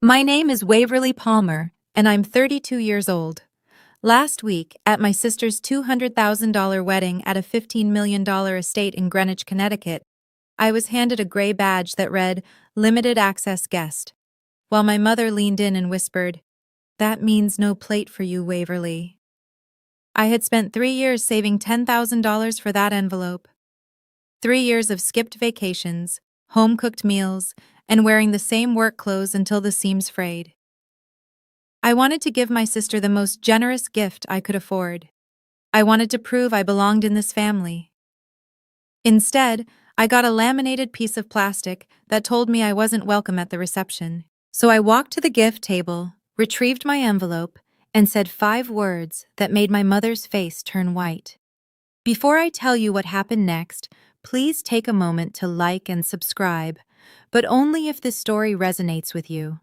My name is Waverly Palmer, and I'm 32 years old. Last week, at my sister's $200,000 wedding at a $15 million estate in Greenwich, Connecticut, I was handed a gray badge that read, Limited Access Guest, while my mother leaned in and whispered, That means no plate for you, Waverly. I had spent 3 years saving $10,000 for that envelope. 3 years of skipped vacations, home-cooked meals, and wearing the same work clothes until the seams frayed. I wanted to give my sister the most generous gift I could afford. I wanted to prove I belonged in this family. Instead, I got a laminated piece of plastic that told me I wasn't welcome at the reception. So I walked to the gift table, retrieved my envelope, and said 5 words that made my mother's face turn white. Before I tell you what happened next, please take a moment to like and subscribe, but only if this story resonates with you.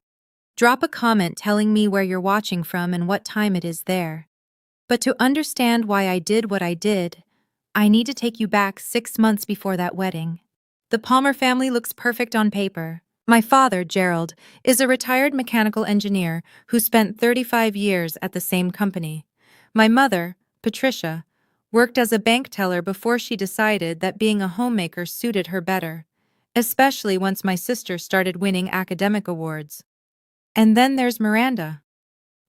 Drop a comment telling me where you're watching from and what time it is there. But to understand why I did what I did, I need to take you back 6 months before that wedding. The Palmer family looks perfect on paper. My father, Gerald, is a retired mechanical engineer who spent 35 years at the same company. My mother, Patricia, worked as a bank teller before she decided that being a homemaker suited her better, especially once my sister started winning academic awards. And then there's Miranda,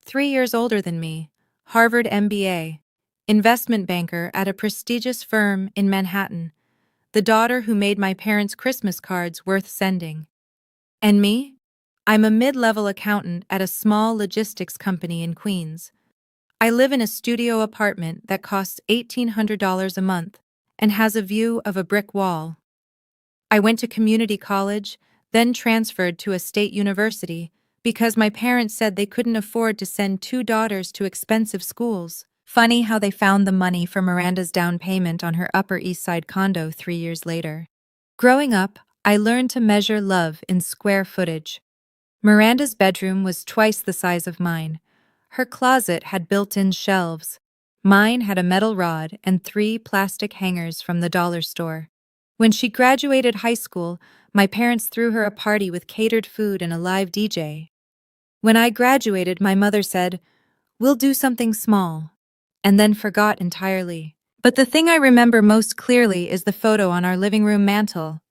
3 years older than me, Harvard MBA, investment banker at a prestigious firm in Manhattan, the daughter who made my parents' Christmas cards worth sending. And me? I'm a mid-level accountant at a small logistics company in Queens. I live in a studio apartment that costs $1,800 a month and has a view of a brick wall. I went to community college, then transferred to a state university because my parents said they couldn't afford to send 2 daughters to expensive schools. Funny how they found the money for Miranda's down payment on her Upper East Side condo 3 years later. Growing up, I learned to measure love in square footage. Miranda's bedroom was twice the size of mine. Her closet had built-in shelves. Mine had a metal rod and 3 plastic hangers from the dollar store. When she graduated high school, my parents threw her a party with catered food and a live DJ. When I graduated, my mother said, "We'll do something small," and then forgot entirely. But the thing I remember most clearly is the photo on our living room mantel.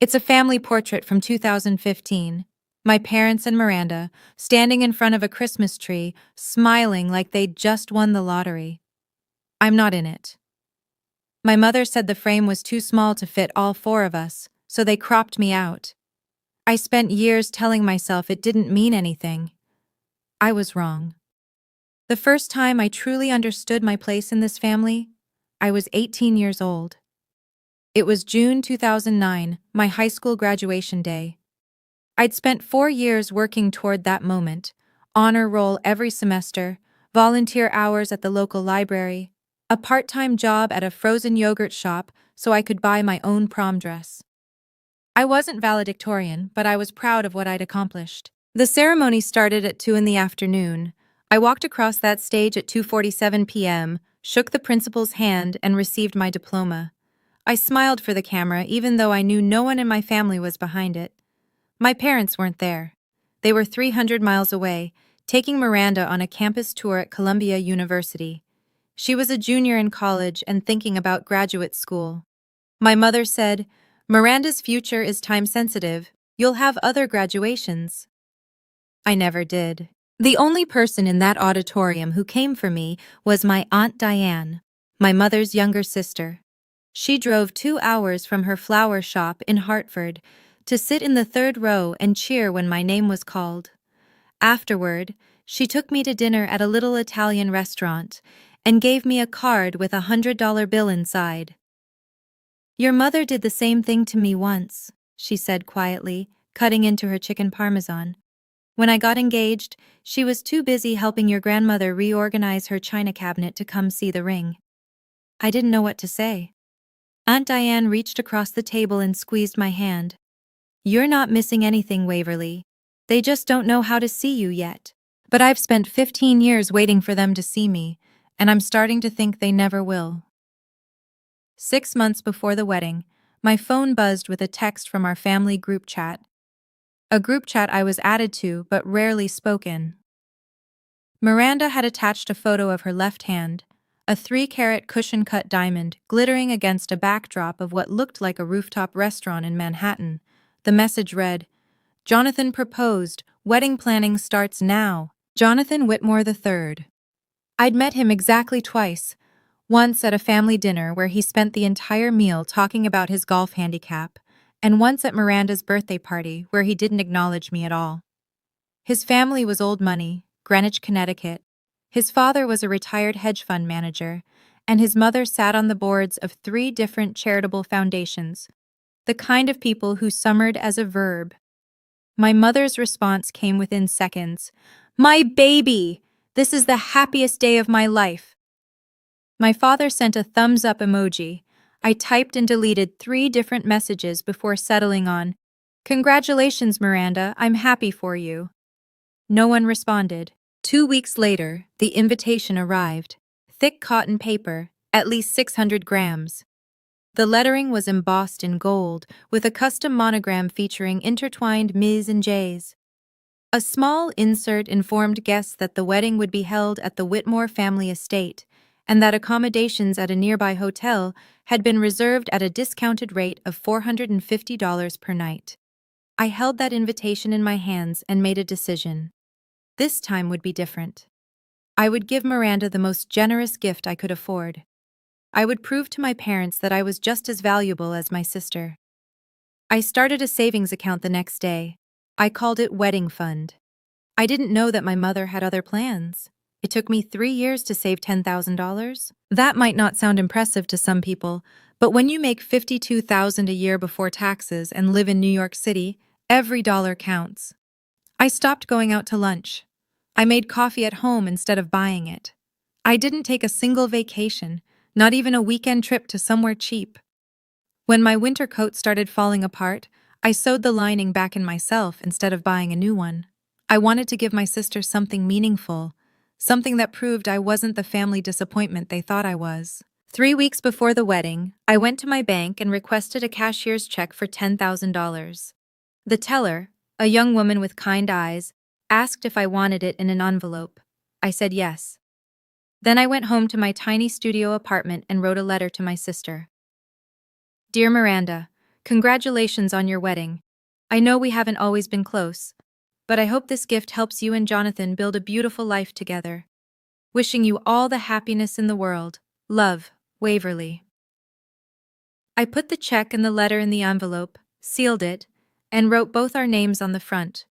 It's a family portrait from 2015. My parents and Miranda, standing in front of a Christmas tree, smiling like they'd just won the lottery. I'm not in it. My mother said the frame was too small to fit all 4 of us, so they cropped me out. I spent years telling myself it didn't mean anything. I was wrong. The first time I truly understood my place in this family, I was 18 years old. It was June 2009, my high school graduation day. I'd spent 4 years working toward that moment, honor roll every semester, volunteer hours at the local library, a part-time job at a frozen yogurt shop so I could buy my own prom dress. I wasn't valedictorian, but I was proud of what I'd accomplished. The ceremony started at 2 in the afternoon. I walked across that stage at 2:47 p.m., shook the principal's hand, and received my diploma. I smiled for the camera even though I knew no one in my family was behind it. My parents weren't there. They were 300 miles away, taking Miranda on a campus tour at Columbia University. She was a junior in college and thinking about graduate school. My mother said, "Miranda's future is time-sensitive. You'll have other graduations." I never did. The only person in that auditorium who came for me was my Aunt Diane, my mother's younger sister. She drove 2 hours from her flower shop in Hartford to sit in the 3rd row and cheer when my name was called. Afterward, she took me to dinner at a little Italian restaurant and gave me a card with a $100 bill inside. "Your mother did the same thing to me once," she said quietly, cutting into her chicken parmesan. "When I got engaged, she was too busy helping your grandmother reorganize her china cabinet to come see the ring." I didn't know what to say. Aunt Diane reached across the table and squeezed my hand. "You're not missing anything, Waverly. They just don't know how to see you yet. But I've spent 15 years waiting for them to see me, and I'm starting to think they never will." 6 months before the wedding, my phone buzzed with a text from our family group chat. a group chat I was added to but rarely spoken. Miranda had attached a photo of her left hand, a 3-carat cushion-cut diamond glittering against a backdrop of what looked like a rooftop restaurant in Manhattan. The message read, "Jonathan proposed. Wedding planning starts now. Jonathan Whitmore III." I'd met him exactly twice, once at a family dinner where he spent the entire meal talking about his golf handicap, and once at Miranda's birthday party where he didn't acknowledge me at all. His family was old money, Greenwich, Connecticut. His father was a retired hedge fund manager, and his mother sat on the boards of 3 different charitable foundations, the kind of people who summered as a verb. My mother's response came within seconds. "My baby! This is the happiest day of my life." My father sent a thumbs-up emoji. I typed and deleted 3 different messages before settling on, "Congratulations, Miranda, I'm happy for you." No one responded. 2 weeks later, the invitation arrived. Thick cotton paper, at least 600 grams. The lettering was embossed in gold, with a custom monogram featuring intertwined Ms. and J's. A small insert informed guests that the wedding would be held at the Whitmore family estate, and that accommodations at a nearby hotel had been reserved at a discounted rate of $450 per night. I held that invitation in my hands and made a decision. This time would be different. I would give Miranda the most generous gift I could afford. I would prove to my parents that I was just as valuable as my sister. I started a savings account the next day. I called it Wedding Fund. I didn't know that my mother had other plans. It took me 3 years to save $10,000. That might not sound impressive to some people, but when you make $52,000 a year before taxes and live in New York City, every dollar counts. I stopped going out to lunch. I made coffee at home instead of buying it. I didn't take a single vacation, not even a weekend trip to somewhere cheap. When my winter coat started falling apart, I sewed the lining back in myself instead of buying a new one. I wanted to give my sister something meaningful, something that proved I wasn't the family disappointment they thought I was. 3 weeks before the wedding, I went to my bank and requested a cashier's check for $10,000. The teller, a young woman with kind eyes, asked if I wanted it in an envelope. I said yes. Then I went home to my tiny studio apartment and wrote a letter to my sister. "Dear Miranda, congratulations on your wedding. I know we haven't always been close, but I hope this gift helps you and Jonathan build a beautiful life together. Wishing you all the happiness in the world. Love, Waverly." I put the check and the letter in the envelope, sealed it, and wrote both our names on the front.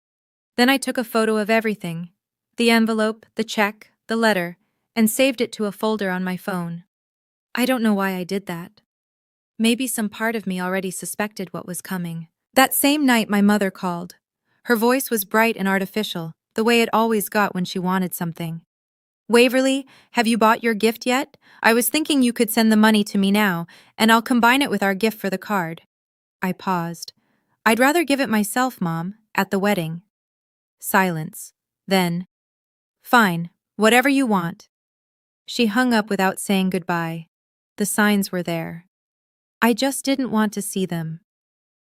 Then I took a photo of everything, the envelope, the check, the letter, and saved it to a folder on my phone. I don't know why I did that. Maybe some part of me already suspected what was coming. That same night my mother called. Her voice was bright and artificial, the way it always got when she wanted something. "Waverly, have you bought your gift yet? I was thinking you could send the money to me now, and I'll combine it with our gift for the card." I paused. "I'd rather give it myself, Mom, at the wedding." Silence. Then, "Fine, whatever you want." She hung up without saying goodbye. The signs were there. I just didn't want to see them.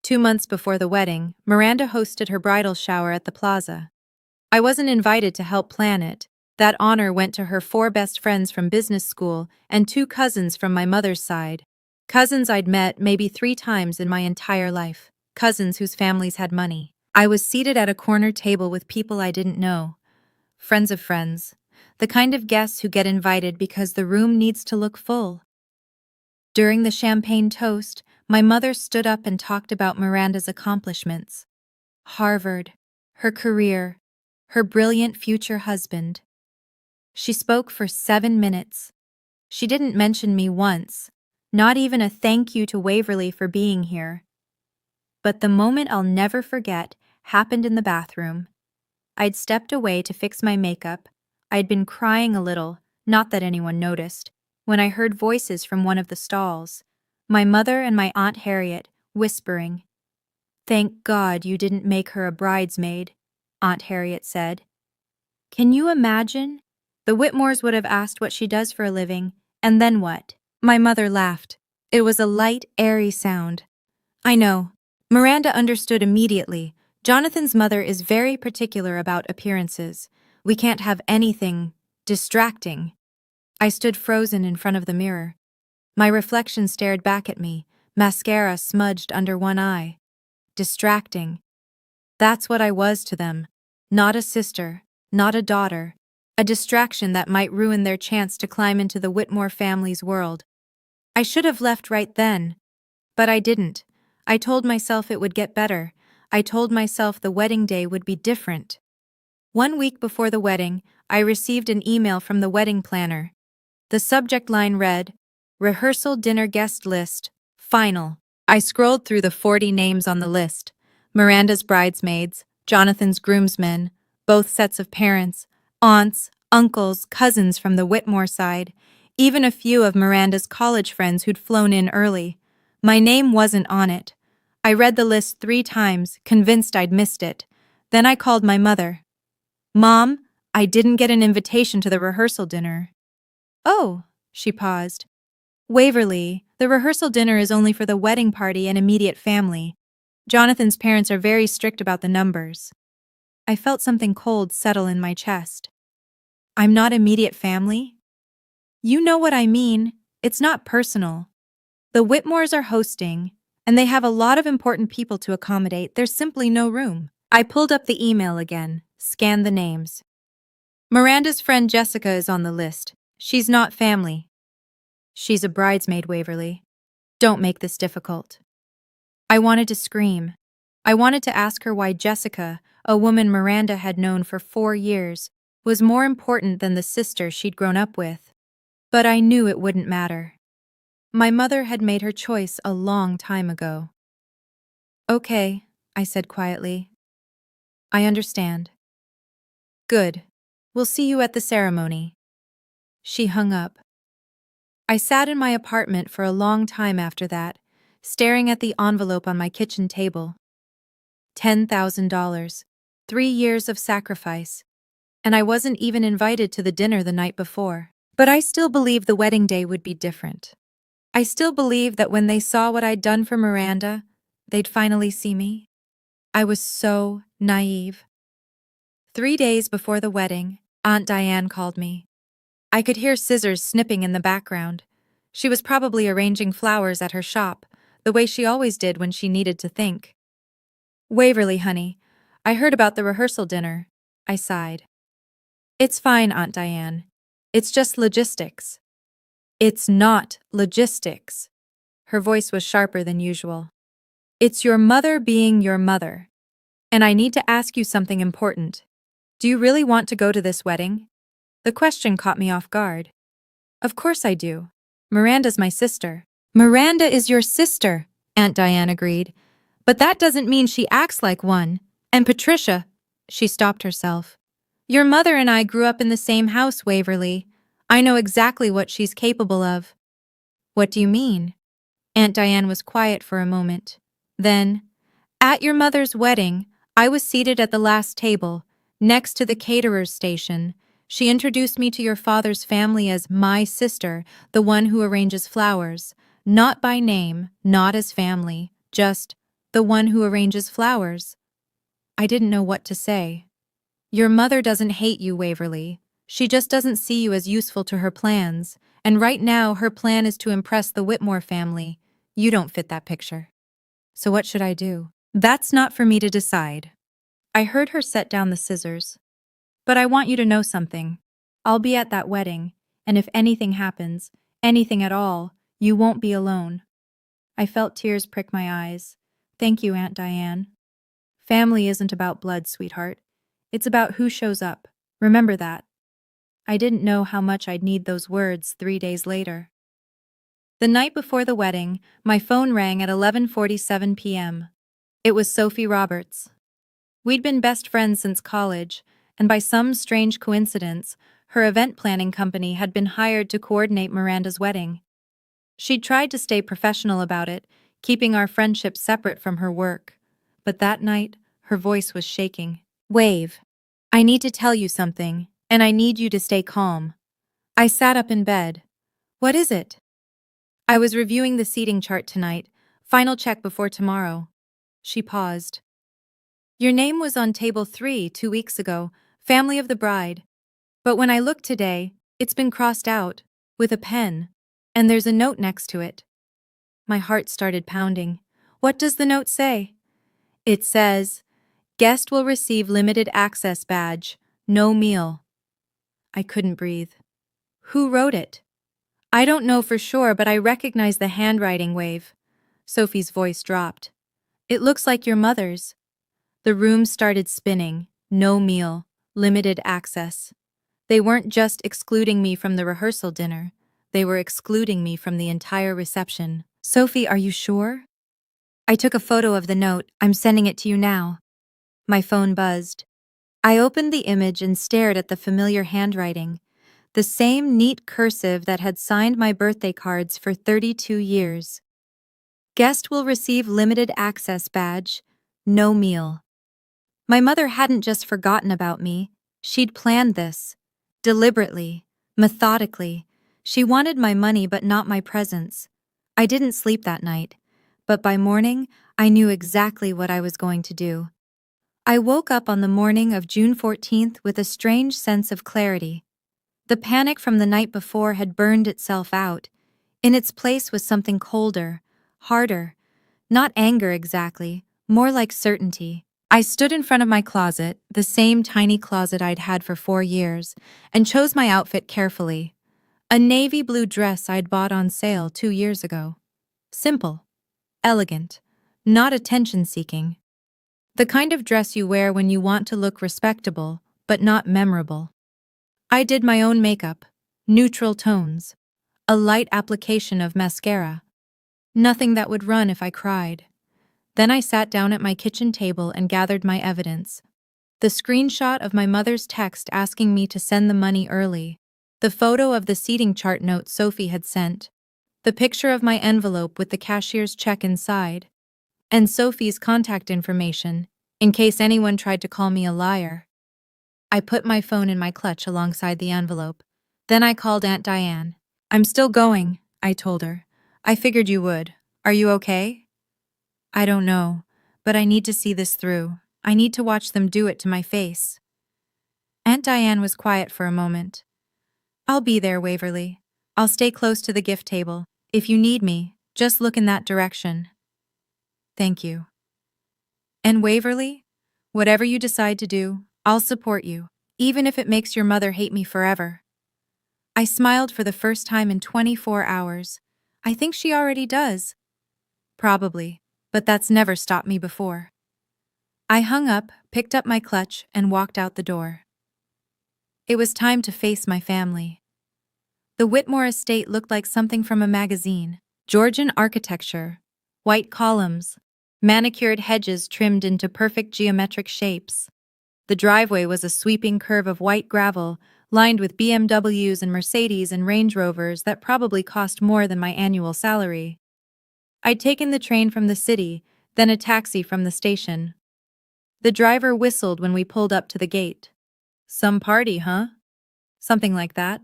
2 months before the wedding, Miranda hosted her bridal shower at the plaza. I wasn't invited to help plan it. That honor went to her 4 best friends from business school and 2 cousins from my mother's side. Cousins I'd met maybe 3 times in my entire life. Cousins whose families had money. I was seated at a corner table with people I didn't know. Friends of friends. The kind of guests who get invited because the room needs to look full. During the champagne toast, my mother stood up and talked about Miranda's accomplishments. Harvard, her career, her brilliant future husband. She spoke for 7 minutes. She didn't mention me once, not even a thank you to Waverly for being here. But the moment I'll never forget happened in the bathroom. I'd stepped away to fix my makeup. I'd been crying a little, not that anyone noticed, when I heard voices from one of the stalls. My mother and my Aunt Harriet, whispering. "Thank God you didn't make her a bridesmaid," Aunt Harriet said. "Can you imagine? The Whitmores would have asked what she does for a living, and then what?" My mother laughed. It was a light, airy sound. I know. Miranda understood immediately, Jonathan's mother is very particular about appearances. We can't have anything distracting. I stood frozen in front of the mirror. My reflection stared back at me, mascara smudged under one eye. Distracting. That's what I was to them. Not a sister, not a daughter. A distraction that might ruin their chance to climb into the Whitmore family's world. I should have left right then. But I didn't. I told myself it would get better. I told myself the wedding day would be different. 1 week before the wedding, I received an email from the wedding planner. The subject line read, "Rehearsal dinner guest list, final." I scrolled through the 40 names on the list. Miranda's bridesmaids, Jonathan's groomsmen, both sets of parents, aunts, uncles, cousins from the Whitmore side, even a few of Miranda's college friends who'd flown in early. My name wasn't on it. I read the list 3 times, convinced I'd missed it. Then I called my mother. "Mom, I didn't get an invitation to the rehearsal dinner." "Oh," she paused. "Waverly, the rehearsal dinner is only for the wedding party and immediate family. Jonathan's parents are very strict about the numbers." I felt something cold settle in my chest. "I'm not immediate family?" "You know what I mean. It's not personal. The Whitmores are hosting, and they have a lot of important people to accommodate. There's simply no room." I pulled up the email again, scanned the names. Miranda's friend Jessica is on the list. She's not family. "She's a bridesmaid, Waverly. Don't make this difficult." I wanted to scream. I wanted to ask her why Jessica, a woman Miranda had known for 4 years, was more important than the sister she'd grown up with. But I knew it wouldn't matter. My mother had made her choice a long time ago. "Okay," I said quietly. "I understand." "Good. We'll see you at the ceremony." She hung up. I sat in my apartment for a long time after that, staring at the envelope on my kitchen table. $10,000, 3 years of sacrifice, and I wasn't even invited to the dinner the night before. But I still believed the wedding day would be different. I still believed that when they saw what I'd done for Miranda, they'd finally see me. I was so naive. 3 days before the wedding, Aunt Diane called me. I could hear scissors snipping in the background. She was probably arranging flowers at her shop, the way she always did when she needed to think. "Waverly, honey, I heard about the rehearsal dinner," I sighed. "It's fine, Aunt Diane. It's just logistics." "It's not logistics." Her voice was sharper than usual. "It's your mother being your mother. And I need to ask you something important. Do you really want to go to this wedding?" The question caught me off guard. "Of course I do. Miranda's my sister." "Miranda is your sister," Aunt Diane agreed. "But that doesn't mean she acts like one. And Patricia," she stopped herself. "Your mother and I grew up in the same house, Waverly. I know exactly what she's capable of." "What do you mean?" Aunt Diane was quiet for a moment. Then, "At your mother's wedding, I was seated at the last table, next to the caterer's station. She introduced me to your father's family as my sister, the one who arranges flowers. Not by name, not as family, just the one who arranges flowers." I didn't know what to say. "Your mother doesn't hate you, Waverly. She just doesn't see you as useful to her plans, and right now her plan is to impress the Whitmore family. You don't fit that picture. So what should I do?" "That's not for me to decide." I heard her set down the scissors. "But I want you to know something. I'll be at that wedding, and if anything happens, anything at all, you won't be alone." I felt tears prick my eyes. "Thank you, Aunt Diane." "Family isn't about blood, sweetheart. It's about who shows up. Remember that." I didn't know how much I'd need those words 3 days later. The night before the wedding, my phone rang at 11:47 p.m. It was Sophie Roberts. We'd been best friends since college, and by some strange coincidence, her event planning company had been hired to coordinate Miranda's wedding. She'd tried to stay professional about it, keeping our friendship separate from her work. But that night, her voice was shaking. "Wave, I need to tell you something, and I need you to stay calm." I sat up in bed. "What is it?" "I was reviewing the seating chart tonight. Final check before tomorrow." She paused. Your name was on table 3 2 weeks ago, family of the bride. But when I look today, it's been crossed out, with a pen, and there's a note next to it. My heart started pounding. What does the note say? It says, "Guest will receive limited access badge, no meal." I couldn't breathe. Who wrote it? I don't know for sure, but I recognize the handwriting wave. Sophie's voice dropped. It looks like your mother's. The room started spinning. No meal, limited access. They weren't just excluding me from the rehearsal dinner. They were excluding me from the entire reception. Sophie, are you sure? I took a photo of the note. I'm sending it to you now. My phone buzzed. I opened the image and stared at the familiar handwriting, the same neat cursive that had signed my birthday cards for 32 years. Guest will receive limited access badge, no meal. My mother hadn't just forgotten about me. She'd planned this. Deliberately, methodically. She wanted my money but not my presence. I didn't sleep that night, but by morning, I knew exactly what I was going to do. I woke up on the morning of June 14th with a strange sense of clarity. The panic from the night before had burned itself out. In its place was something colder, harder. Not anger exactly, more like certainty. I stood in front of my closet, the same tiny closet I'd had for 4 years, and chose my outfit carefully. A navy blue dress I'd bought on sale 2 years ago. Simple, elegant, not attention-seeking. The kind of dress you wear when you want to look respectable, but not memorable. I did my own makeup, neutral tones, a light application of mascara. Nothing that would run if I cried. Then I sat down at my kitchen table and gathered my evidence. The screenshot of my mother's text asking me to send the money early, the photo of the seating chart note Sophie had sent, the picture of my envelope with the cashier's check inside, and Sophie's contact information, in case anyone tried to call me a liar. I put my phone in my clutch alongside the envelope. Then I called Aunt Diane. "I'm still going," I told her. "I figured you would. Are you okay?" "I don't know, but I need to see this through. I need to watch them do it to my face." Aunt Diane was quiet for a moment. "I'll be there, Waverly. I'll stay close to the gift table. If you need me, just look in that direction." "Thank you." "And Waverly, whatever you decide to do, I'll support you, even if it makes your mother hate me forever." I smiled for the first time in 24 hours. I think she already does. Probably, but that's never stopped me before. I hung up, picked up my clutch, and walked out the door. It was time to face my family. The Whitmore estate looked like something from a magazine. Georgian architecture, white columns, manicured hedges trimmed into perfect geometric shapes. The driveway was a sweeping curve of white gravel, lined with BMWs and Mercedes and Range Rovers that probably cost more than my annual salary. I'd taken the train from the city, then a taxi from the station. The driver whistled when we pulled up to the gate. "Some party, huh?" Something like that.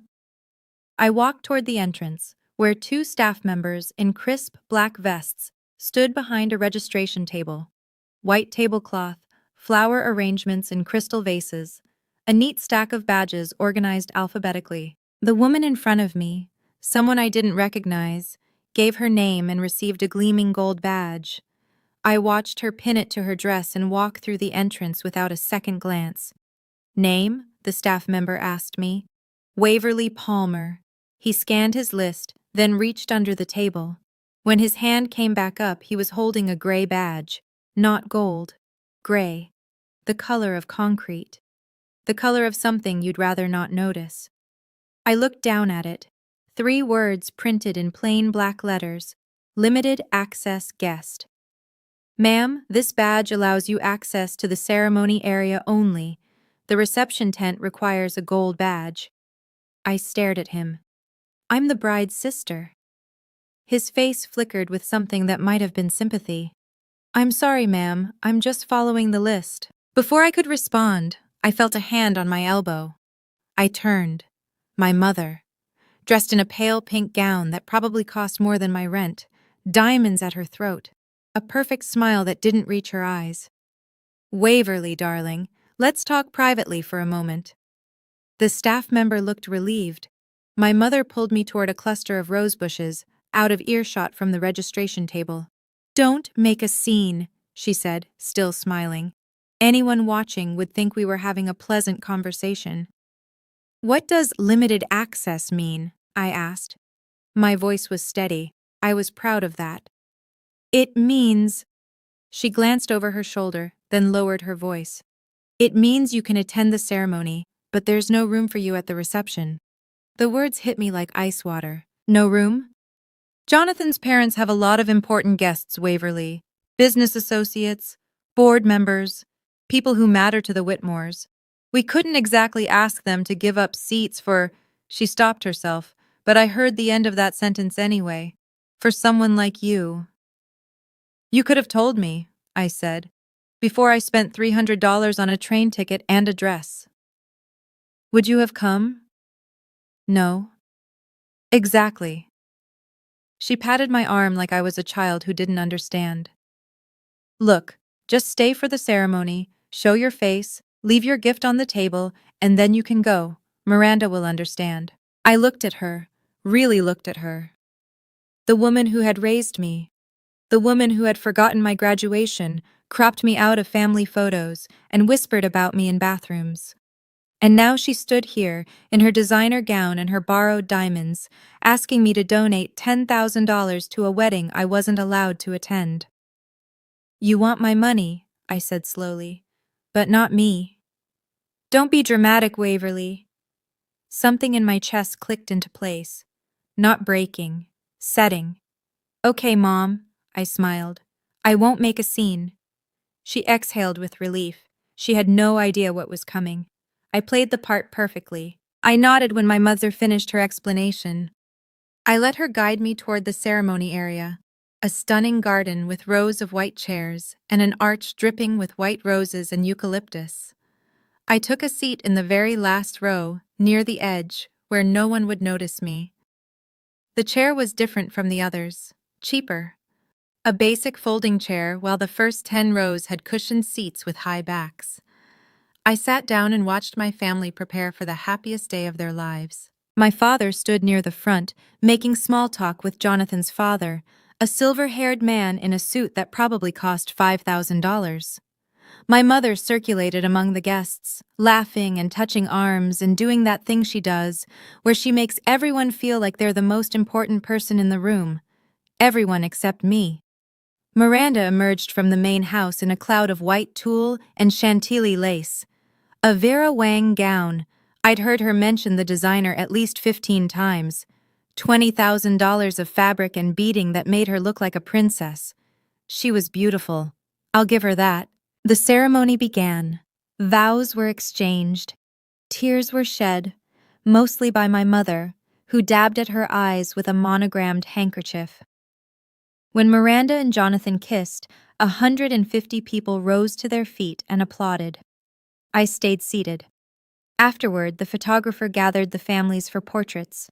I walked toward the entrance, where 2 staff members in crisp black vests stood behind a registration table. White tablecloth, flower arrangements in crystal vases, a neat stack of badges organized alphabetically. The woman in front of me, someone I didn't recognize, gave her name and received a gleaming gold badge. I watched her pin it to her dress and walk through the entrance without a second glance. "Name?" the staff member asked me. "Waverly Palmer." He scanned his list, then reached under the table. When his hand came back up, he was holding a gray badge. Not gold. Gray. The color of concrete. The color of something you'd rather not notice. I looked down at it. 3 words printed in plain black letters. Limited access guest. "Ma'am, this badge allows you access to the ceremony area only. The reception tent requires a gold badge." I stared at him. "I'm the bride's sister." His face flickered with something that might have been sympathy. "I'm sorry, ma'am, I'm just following the list." Before I could respond, I felt a hand on my elbow. I turned. My mother, dressed in a pale pink gown that probably cost more than my rent, diamonds at her throat, a perfect smile that didn't reach her eyes. Waverly, darling, let's talk privately for a moment. The staff member looked relieved. My mother pulled me toward a cluster of rose bushes, out of earshot from the registration table. Don't make a scene, she said, still smiling. Anyone watching would think we were having a pleasant conversation. What does limited access mean? I asked. My voice was steady. I was proud of that. It means... She glanced over her shoulder, then lowered her voice. It means you can attend the ceremony, but there's no room for you at the reception. The words hit me like ice water. No room? Jonathan's parents have a lot of important guests, Waverly. Business associates, board members, people who matter to the Whitmores. We couldn't exactly ask them to give up seats for... She stopped herself, but I heard the end of that sentence anyway. For someone like you. You could have told me, I said, before I spent $300 on a train ticket and a dress. Would you have come? No. Exactly. She patted my arm like I was a child who didn't understand. Look, just stay for the ceremony, show your face, leave your gift on the table, and then you can go. Miranda will understand. I looked at her, really looked at her. The woman who had raised me. The woman who had forgotten my graduation, cropped me out of family photos, and whispered about me in bathrooms. And now she stood here, in her designer gown and her borrowed diamonds, asking me to donate $10,000 to a wedding I wasn't allowed to attend. You want my money, I said slowly, but not me. Don't be dramatic, Waverly. Something in my chest clicked into place. Not breaking, setting. Okay, Mom, I smiled. I won't make a scene. She exhaled with relief. She had no idea what was coming. I played the part perfectly. I nodded when my mother finished her explanation. I let her guide me toward the ceremony area, a stunning garden with rows of white chairs and an arch dripping with white roses and eucalyptus. I took a seat in the very last row, near the edge, where no one would notice me. The chair was different from the others, cheaper. A basic folding chair, while the first 10 rows had cushioned seats with high backs. I sat down and watched my family prepare for the happiest day of their lives. My father stood near the front, making small talk with Jonathan's father, a silver-haired man in a suit that probably cost $5,000. My mother circulated among the guests, laughing and touching arms and doing that thing she does, where she makes everyone feel like they're the most important person in the room. Everyone except me. Miranda emerged from the main house in a cloud of white tulle and chantilly lace. A Vera Wang gown. I'd heard her mention the designer at least 15 times. $20,000 of fabric and beading that made her look like a princess. She was beautiful. I'll give her that. The ceremony began. Vows were exchanged. Tears were shed, mostly by my mother, who dabbed at her eyes with a monogrammed handkerchief. When Miranda and Jonathan kissed, 150 people rose to their feet and applauded. I stayed seated. Afterward, the photographer gathered the families for portraits.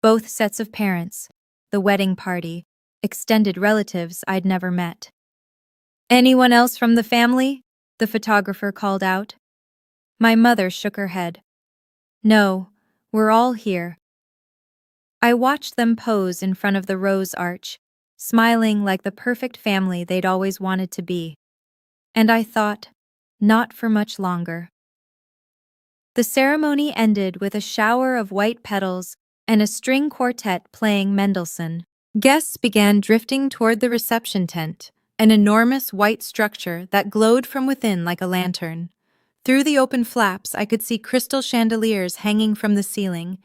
Both sets of parents, the wedding party, extended relatives I'd never met. Anyone else from the family? The photographer called out. My mother shook her head. No, we're all here. I watched them pose in front of the rose arch, smiling like the perfect family they'd always wanted to be. And I thought, not for much longer. The ceremony ended with a shower of white petals and a string quartet playing Mendelssohn. Guests began drifting toward the reception tent, an enormous white structure that glowed from within like a lantern. Through the open flaps, I could see crystal chandeliers hanging from the ceiling,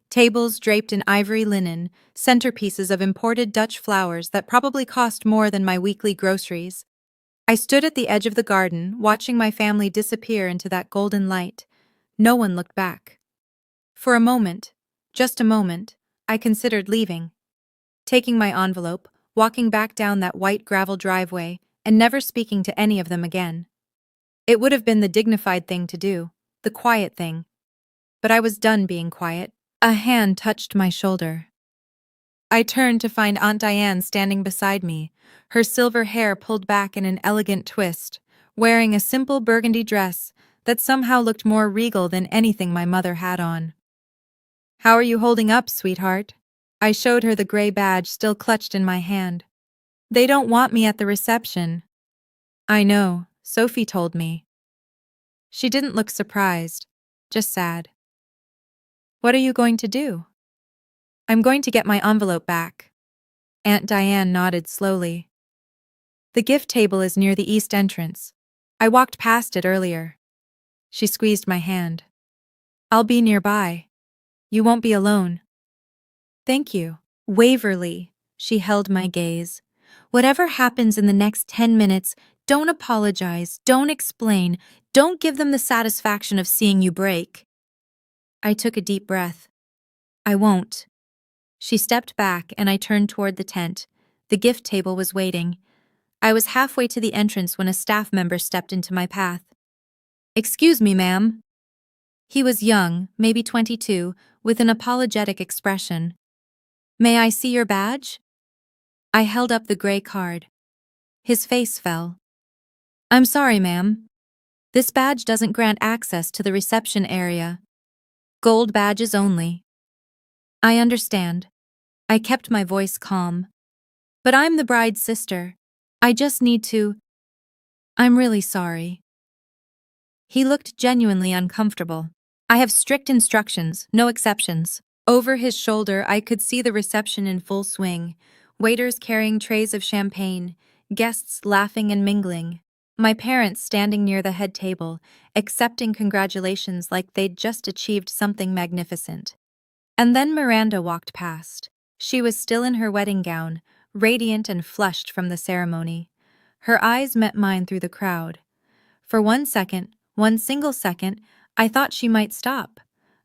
tables draped in ivory linen, centerpieces of imported Dutch flowers that probably cost more than my weekly groceries. I stood at the edge of the garden, watching my family disappear into that golden light. No one looked back. For a moment, just a moment, I considered leaving. Taking my envelope, walking back down that white gravel driveway, and never speaking to any of them again. It would have been the dignified thing to do, the quiet thing. But I was done being quiet. A hand touched my shoulder. I turned to find Aunt Diane standing beside me, her silver hair pulled back in an elegant twist, wearing a simple burgundy dress that somehow looked more regal than anything my mother had on. "How are you holding up, sweetheart?" I showed her the gray badge still clutched in my hand. "They don't want me at the reception." "I know, Sophie told me." She didn't look surprised, just sad. "What are you going to do?" "I'm going to get my envelope back." Aunt Diane nodded slowly. "The gift table is near the east entrance. I walked past it earlier." She squeezed my hand. "I'll be nearby. You won't be alone." "Thank you." "Waverly," she held my gaze. "Whatever happens in the next 10 minutes, don't apologize, don't explain, don't give them the satisfaction of seeing you break." I took a deep breath. "I won't." She stepped back and I turned toward the tent. The gift table was waiting. I was halfway to the entrance when a staff member stepped into my path. "Excuse me, ma'am." He was young, maybe 22, with an apologetic expression. "May I see your badge?" I held up the gray card. His face fell. "I'm sorry, ma'am. This badge doesn't grant access to the reception area. Gold badges only." "I understand." I kept my voice calm. "But I'm the bride's sister. I just need to. I'm really sorry." He looked genuinely uncomfortable. "I have strict instructions, no exceptions." Over his shoulder, I could see the reception in full swing. Waiters carrying trays of champagne, guests laughing and mingling. My parents standing near the head table, accepting congratulations like they'd just achieved something magnificent. And then Miranda walked past. She was still in her wedding gown, radiant and flushed from the ceremony. Her eyes met mine through the crowd. For one single second, I thought she might stop,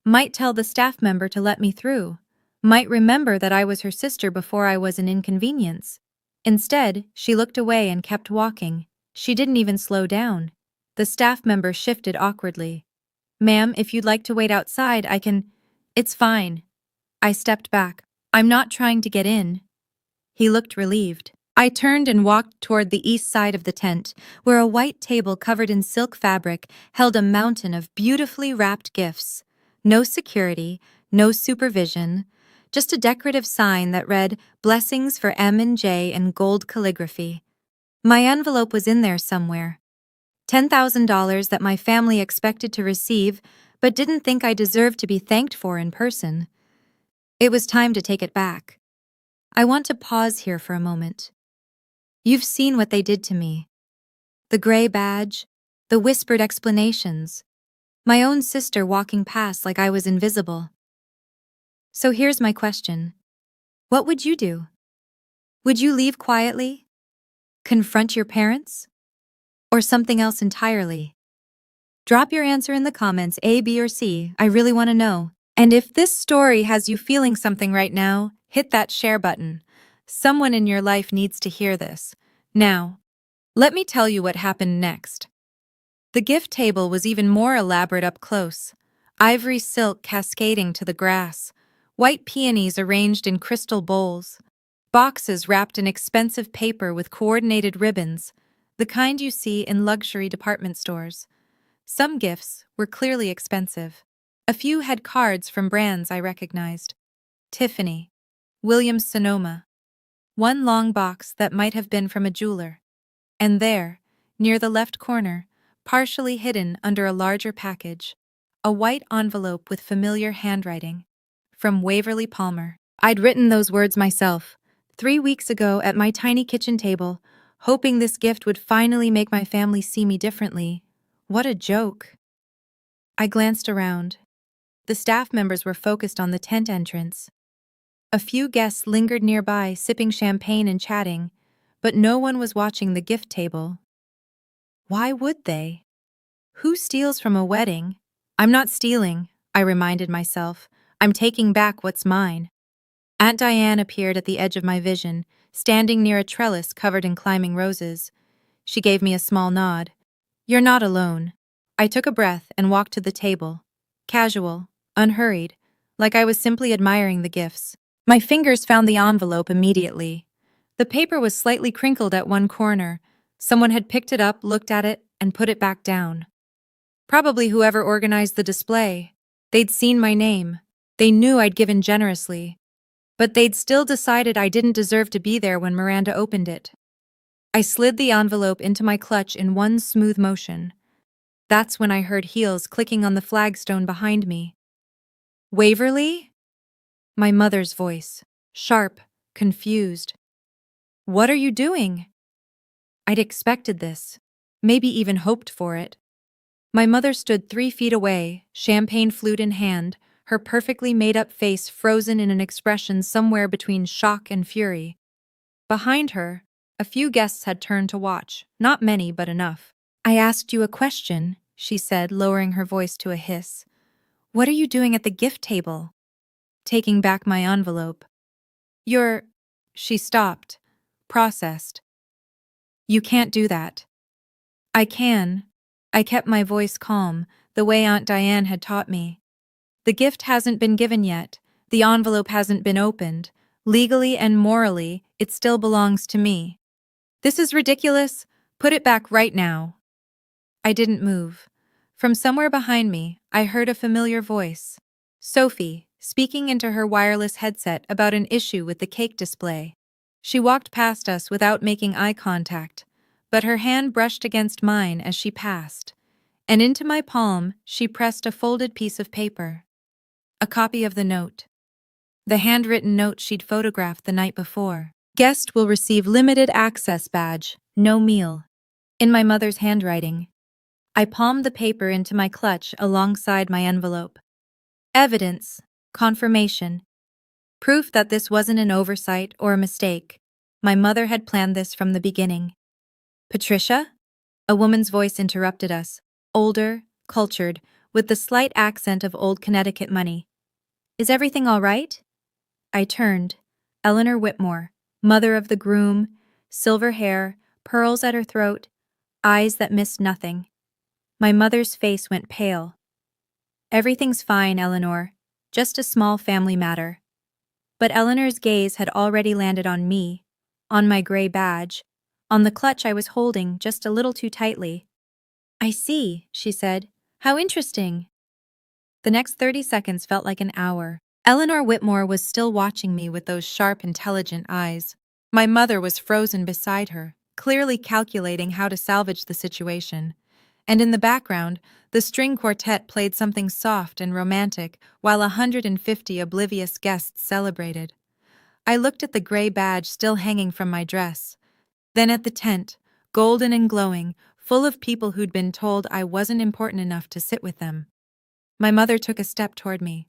might tell the staff member to let me through, might remember that I was her sister before I was an inconvenience. Instead, she looked away and kept walking. She didn't even slow down. The staff member shifted awkwardly. "Ma'am, if you'd like to wait outside, I can—" "It's fine." I stepped back. "I'm not trying to get in." He looked relieved. I turned and walked toward the east side of the tent, where a white table covered in silk fabric held a mountain of beautifully wrapped gifts. No security, no supervision, just a decorative sign that read, "Blessings for M and J" in gold calligraphy. My envelope was in there somewhere. $10,000 that my family expected to receive, but didn't think I deserved to be thanked for in person. It was time to take it back. I want to pause here for a moment. You've seen what they did to me. The gray badge, the whispered explanations, my own sister walking past like I was invisible. So here's my question. What would you do? Would you leave quietly? Confront your parents? Or something else entirely? Drop your answer in the comments, A, B, or C. I really want to know. And if this story has you feeling something right now, hit that share button. Someone in your life needs to hear this. Now, let me tell you what happened next. The gift table was even more elaborate up close. Ivory silk cascading to the grass, white peonies arranged in crystal bowls, boxes wrapped in expensive paper with coordinated ribbons, the kind you see in luxury department stores. Some gifts were clearly expensive. A few had cards from brands I recognized. Tiffany, Williams-Sonoma. One long box that might have been from a jeweler. And there, near the left corner, partially hidden under a larger package, a white envelope with familiar handwriting. From Waverly Palmer. I'd written those words myself, 3 weeks ago at my tiny kitchen table, hoping this gift would finally make my family see me differently. What a joke. I glanced around. The staff members were focused on the tent entrance. A few guests lingered nearby, sipping champagne and chatting, but no one was watching the gift table. Why would they? Who steals from a wedding? I'm not stealing, I reminded myself. I'm taking back what's mine. Aunt Diane appeared at the edge of my vision, standing near a trellis covered in climbing roses. She gave me a small nod. "You're not alone." I took a breath and walked to the table. Casual, unhurried, like I was simply admiring the gifts. My fingers found the envelope immediately. The paper was slightly crinkled at one corner, Someone had picked it up, looked at it, and put it back down. Probably whoever organized the display. They'd seen my name. They knew I'd given generously. But they'd still decided I didn't deserve to be there when Miranda opened it. I slid the envelope into my clutch in one smooth motion. That's when I heard heels clicking on the flagstone behind me. "Waverly?" My mother's voice, sharp, confused. "What are you doing?" I'd expected this, maybe even hoped for it. My mother stood 3 feet away, champagne flute in hand, her perfectly made-up face frozen in an expression somewhere between shock and fury. Behind her, a few guests had turned to watch, not many, but enough. "I asked you a question," she said, lowering her voice to a hiss. "What are you doing at the gift table?" Taking back my envelope. "You're—" She stopped, processed. "You can't do that." "I can." I kept my voice calm, the way Aunt Diane had taught me. "The gift hasn't been given yet. The envelope hasn't been opened. Legally and morally, it still belongs to me. This is ridiculous. Put it back right now." I didn't move. From somewhere behind me, I heard a familiar voice. Sophie, speaking into her wireless headset about an issue with the cake display. She walked past us without making eye contact, but her hand brushed against mine as she passed, and into my palm she pressed a folded piece of paper. A copy of the note. The handwritten note she'd photographed the night before. "Guest will receive limited access badge, no meal." In my mother's handwriting. I palmed the paper into my clutch alongside my envelope. Evidence, confirmation, proof that this wasn't an oversight or a mistake. My mother had planned this from the beginning. "Patricia?" A woman's voice interrupted us, older, cultured, with the slight accent of old Connecticut money. "Is everything all right?" I turned. Eleanor Whitmore, mother of the groom, silver hair, pearls at her throat, eyes that missed nothing. My mother's face went pale. "Everything's fine, Eleanor. Just a small family matter." But Eleanor's gaze had already landed on me, on my gray badge, on the clutch I was holding just a little too tightly. "I see," she said. "How interesting." The next 30 seconds felt like an hour. Eleanor Whitmore was still watching me with those sharp, intelligent eyes. My mother was frozen beside her, clearly calculating how to salvage the situation. And in the background, the string quartet played something soft and romantic while 150 oblivious guests celebrated. I looked at the gray badge still hanging from my dress, then at the tent, golden and glowing, full of people who'd been told I wasn't important enough to sit with them. My mother took a step toward me.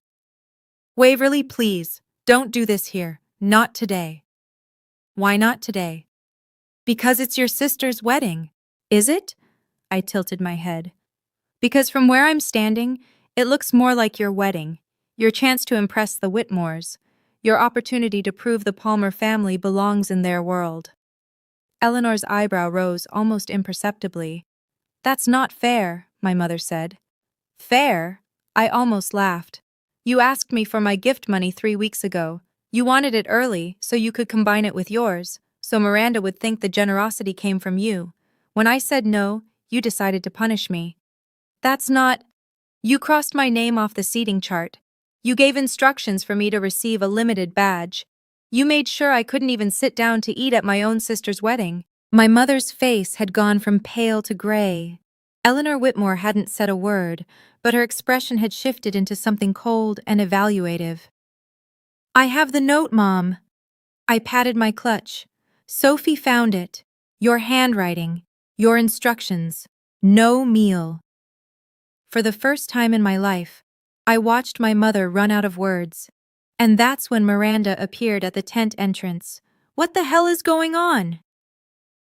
"Waverly, please, don't do this here. Not today." "Why not today?" "Because it's your sister's wedding." "Is it?" I tilted my head. "Because from where I'm standing, it looks more like your wedding, your chance to impress the Whitmores, your opportunity to prove the Palmer family belongs in their world." Eleanor's eyebrow rose almost imperceptibly. "That's not fair," my mother said. "Fair?" I almost laughed. "You asked me for my gift money 3 weeks ago. You wanted it early so you could combine it with yours, so Miranda would think the generosity came from you. When I said no, you decided to punish me. That's not— You crossed my name off the seating chart. You gave instructions for me to receive a limited badge. You made sure I couldn't even sit down to eat at my own sister's wedding." My mother's face had gone from pale to gray. Eleanor Whitmore hadn't said a word, but her expression had shifted into something cold and evaluative. "I have the note, Mom." I patted my clutch. "Sophie found it. Your handwriting. Your instructions. No meal." For the first time in my life, I watched my mother run out of words. And that's when Miranda appeared at the tent entrance. "What the hell is going on?"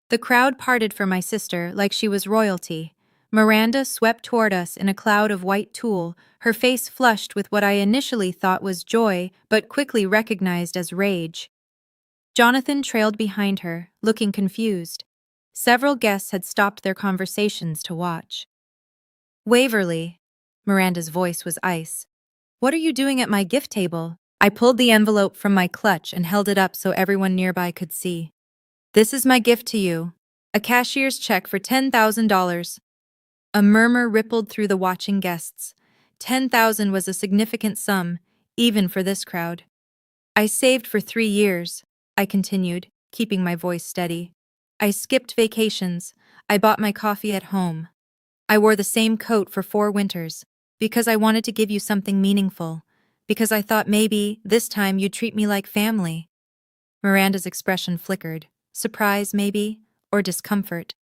The crowd parted for my sister like she was royalty. Miranda swept toward us in a cloud of white tulle, her face flushed with what I initially thought was joy but quickly recognized as rage. Jonathan trailed behind her, looking confused. Several guests had stopped their conversations to watch. "Waverly," Miranda's voice was ice. "What are you doing at my gift table?" I pulled the envelope from my clutch and held it up so everyone nearby could see. "This is my gift to you." A cashier's check for $10,000. A murmur rippled through the watching guests. 10,000 was a significant sum, even for this crowd. I saved for 3 years, I continued, keeping my voice steady. I skipped vacations. I bought my coffee at home. I wore the same coat for 4 winters, because I wanted to give you something meaningful, because I thought maybe, this time, you'd treat me like family. Miranda's expression flickered. Surprise, maybe, or discomfort.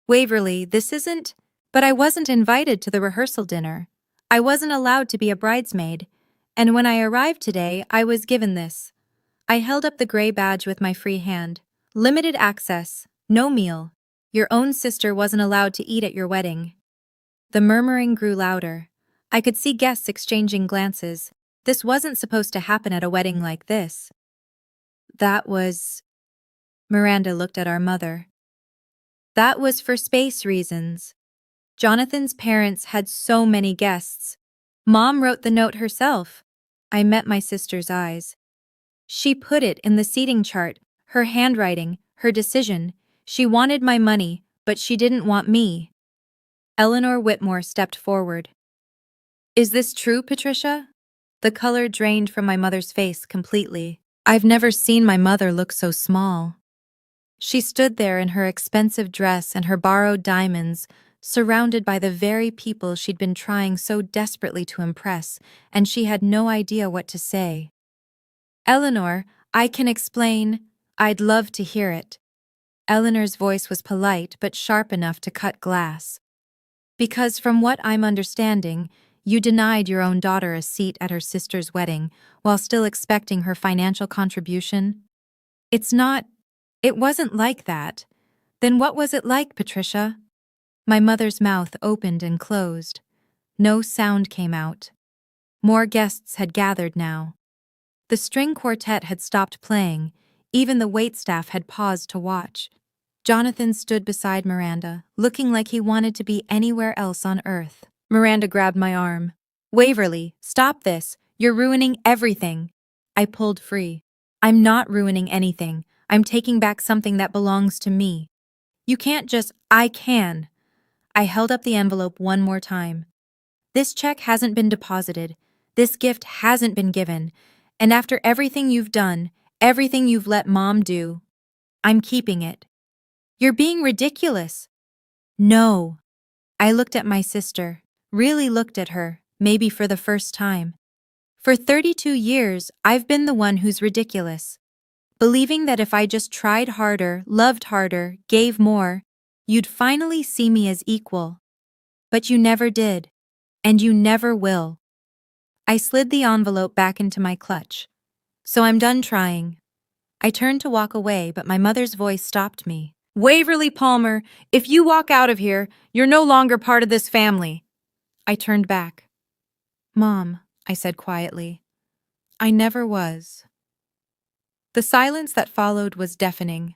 Waverly, this isn't... But I wasn't invited to the rehearsal dinner. I wasn't allowed to be a bridesmaid. And when I arrived today, I was given this. I held up the gray badge with my free hand. Limited access. No meal. Your own sister wasn't allowed to eat at your wedding. The murmuring grew louder. I could see guests exchanging glances. This wasn't supposed to happen at a wedding like this. That was... Miranda looked at our mother. That was for space reasons. Jonathan's parents had so many guests. Mom wrote the note herself. I met my sister's eyes. She put it in the seating chart, her handwriting, her decision. She wanted my money, but she didn't want me. Eleanor Whitmore stepped forward. Is this true, Patricia? The color drained from my mother's face completely. I've never seen my mother look so small. She stood there in her expensive dress and her borrowed diamonds, surrounded by the very people she'd been trying so desperately to impress, and she had no idea what to say. Eleanor, I can explain. I'd love to hear it. Eleanor's voice was polite but sharp enough to cut glass. Because from what I'm understanding, you denied your own daughter a seat at her sister's wedding while still expecting her financial contribution. It wasn't like that. Then what was it like, Patricia? My mother's mouth opened and closed. No sound came out. More guests had gathered now. The string quartet had stopped playing. Even the waitstaff had paused to watch. Jonathan stood beside Miranda, looking like he wanted to be anywhere else on earth. Miranda grabbed my arm. Waverly, stop this. You're ruining everything. I pulled free. I'm not ruining anything. I'm taking back something that belongs to me. You can't just... I can. I held up the envelope one more time. This check hasn't been deposited. This gift hasn't been given. And after everything you've done, everything you've let Mom do, I'm keeping it. You're being ridiculous. No. I looked at my sister, really looked at her, maybe for the first time. For 32 years, I've been the one who's ridiculous. Believing that if I just tried harder, loved harder, gave more, you'd finally see me as equal. But you never did. And you never will. I slid the envelope back into my clutch. So I'm done trying. I turned to walk away, but my mother's voice stopped me. Waverly Palmer, if you walk out of here, you're no longer part of this family. I turned back. Mom, I said quietly, I never was. The silence that followed was deafening.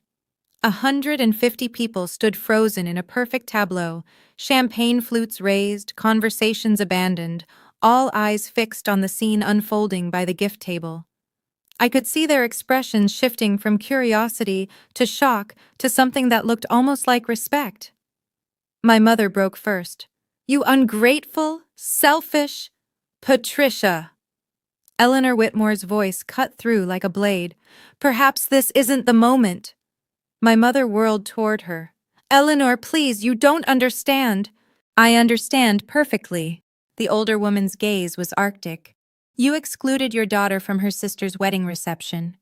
150 people stood frozen in a perfect tableau, champagne flutes raised, conversations abandoned, all eyes fixed on the scene unfolding by the gift table. I could see their expressions shifting from curiosity to shock to something that looked almost like respect. My mother broke first. You ungrateful, selfish... Patricia! Eleanor Whitmore's voice cut through like a blade. Perhaps this isn't the moment. My mother whirled toward her. Eleanor, please, you don't understand. I understand perfectly. The older woman's gaze was arctic. You excluded your daughter from her sister's wedding reception.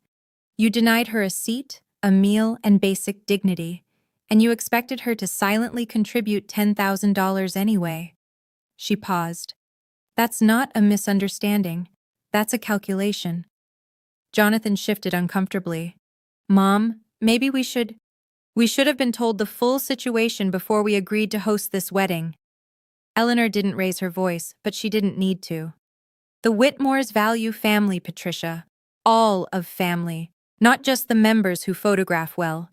You denied her a seat, a meal, and basic dignity, and you expected her to silently contribute $10,000 anyway. She paused. That's not a misunderstanding. That's a calculation. Jonathan shifted uncomfortably. Mom, maybe we should have been told the full situation before we agreed to host this wedding. Eleanor didn't raise her voice, but she didn't need to. The Whitmores value family, Patricia. All of family, not just the members who photograph well.